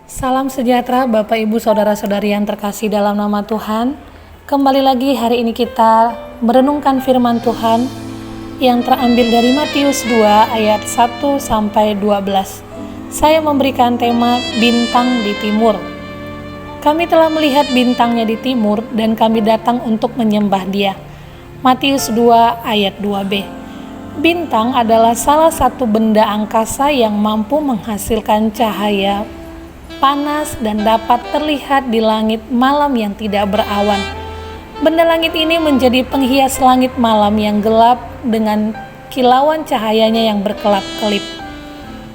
Salam sejahtera Bapak Ibu Saudara-saudari yang terkasih dalam nama Tuhan. Kembali lagi hari ini kita merenungkan firman Tuhan yang terambil dari Matius 2 ayat 1 sampai 12. Saya memberikan tema bintang di timur. Kami telah melihat bintangnya di timur dan kami datang untuk menyembah Dia. Matius 2 ayat 2b. Bintang adalah salah satu benda angkasa yang mampu menghasilkan cahaya panas dan dapat terlihat di langit malam yang tidak berawan. Benda langit ini menjadi penghias langit malam yang gelap dengan kilauan cahayanya yang berkelap-kelip.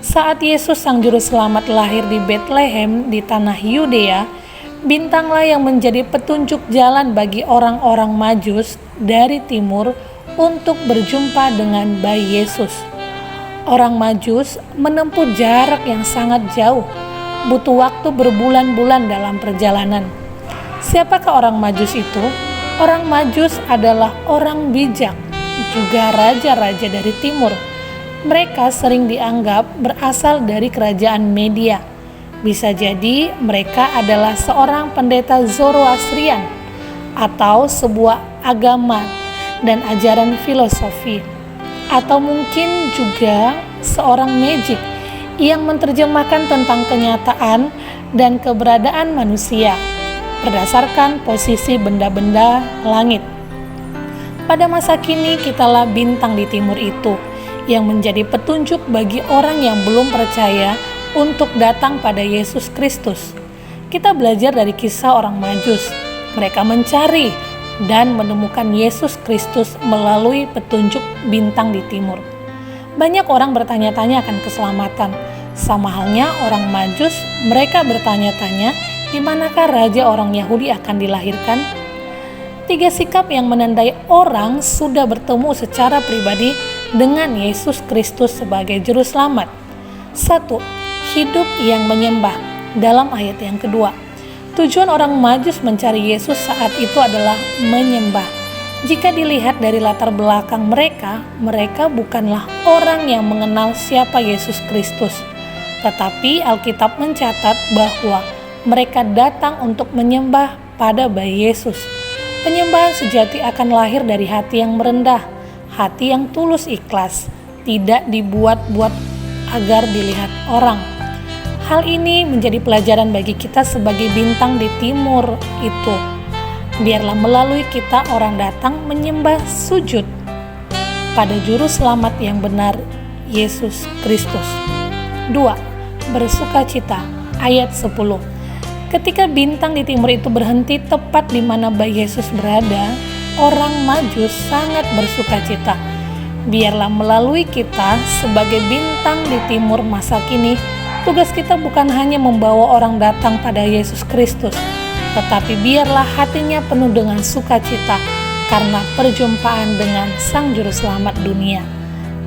Saat Yesus Sang Juru Selamat lahir di Betlehem di tanah Yudea, bintanglah yang menjadi petunjuk jalan bagi orang-orang Majus dari timur untuk berjumpa dengan bayi Yesus. Orang Majus menempuh jarak yang sangat jauh, butuh waktu berbulan-bulan dalam perjalanan. Siapakah orang Majus itu? Orang Majus adalah orang bijak, juga raja-raja dari timur. Mereka sering dianggap berasal dari kerajaan Media. Bisa jadi mereka adalah seorang pendeta Zoroastrian atau sebuah agama dan ajaran filosofi, atau mungkin juga seorang magic yang menerjemahkan tentang kenyataan dan keberadaan manusia berdasarkan posisi benda-benda langit. Pada masa kini kitalah bintang di timur itu yang menjadi petunjuk bagi orang yang belum percaya untuk datang pada Yesus Kristus. Kita belajar dari kisah orang Majus. Mereka mencari dan menemukan Yesus Kristus melalui petunjuk bintang di timur. Banyak orang bertanya-tanya akan keselamatan. Sama halnya orang Majus, mereka bertanya-tanya di manakah raja orang Yahudi akan dilahirkan. Tiga sikap yang menandai orang sudah bertemu secara pribadi dengan Yesus Kristus sebagai Juru Selamat. 1. Hidup yang menyembah dalam ayat yang kedua. Tujuan orang Majus mencari Yesus saat itu adalah menyembah. Jika dilihat dari latar belakang mereka bukanlah orang yang mengenal siapa Yesus Kristus. Tetapi Alkitab mencatat bahwa mereka datang untuk menyembah pada bayi Yesus. Penyembahan sejati akan lahir dari hati yang merendah, hati yang tulus ikhlas, tidak dibuat-buat agar dilihat orang. Hal ini menjadi pelajaran bagi kita sebagai bintang di timur itu. Biarlah melalui kita orang datang menyembah sujud pada Juru Selamat yang benar, Yesus Kristus. 2. Bersukacita, ayat 10. Ketika bintang di timur itu berhenti tepat di mana bayi Yesus berada, orang Majus sangat bersukacita. Biarlah melalui kita sebagai bintang di timur masa kini, tugas kita bukan hanya membawa orang datang pada Yesus Kristus, tetapi biarlah hatinya penuh dengan sukacita karena perjumpaan dengan Sang Juru Selamat dunia.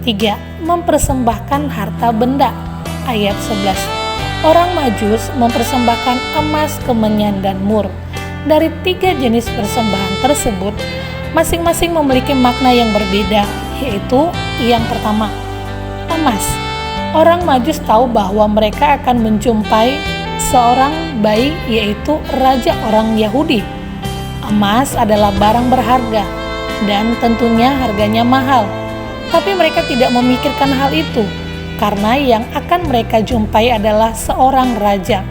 3. Mempersembahkan harta benda, ayat 11. Orang Majus mempersembahkan emas, kemenyan, dan mur. Dari tiga jenis persembahan tersebut, masing-masing memiliki makna yang berbeda, yaitu yang pertama, emas. Orang Majus tahu bahwa mereka akan menjumpai seorang bayi, yaitu raja orang Yahudi. Emas adalah barang berharga dan tentunya harganya mahal. Tapi mereka tidak memikirkan hal itu karena yang akan mereka jumpai adalah seorang raja.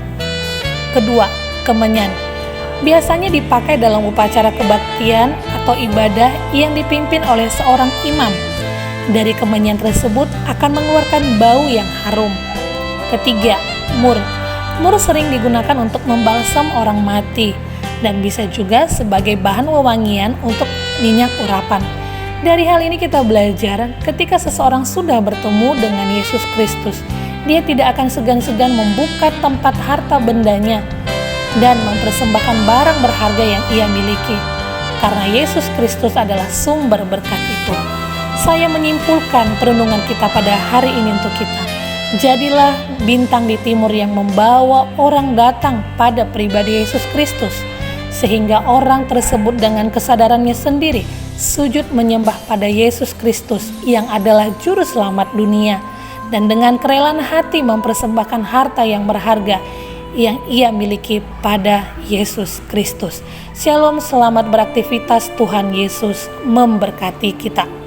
Kedua, kemenyan. Biasanya dipakai dalam upacara kebaktian atau ibadah yang dipimpin oleh seorang imam. Dari kemenyan tersebut akan mengeluarkan bau yang harum. Ketiga, mur. Mur sering digunakan untuk membalsam orang mati dan bisa juga sebagai bahan wewangian untuk minyak urapan. Dari hal ini kita belajar ketika seseorang sudah bertemu dengan Yesus Kristus, dia tidak akan segan-segan membuka tempat harta bendanya dan mempersembahkan barang berharga yang ia miliki. Karena Yesus Kristus adalah sumber berkat itu. Saya menyimpulkan perenungan kita pada hari ini untuk kita. Jadilah bintang di timur yang membawa orang datang pada pribadi Yesus Kristus, sehingga orang tersebut dengan kesadarannya sendiri sujud menyembah pada Yesus Kristus yang adalah Juru Selamat dunia, dan dengan kerelaan hati mempersembahkan harta yang berharga yang ia miliki pada Yesus Kristus. Shalom, selamat beraktivitas, Tuhan Yesus memberkati kita.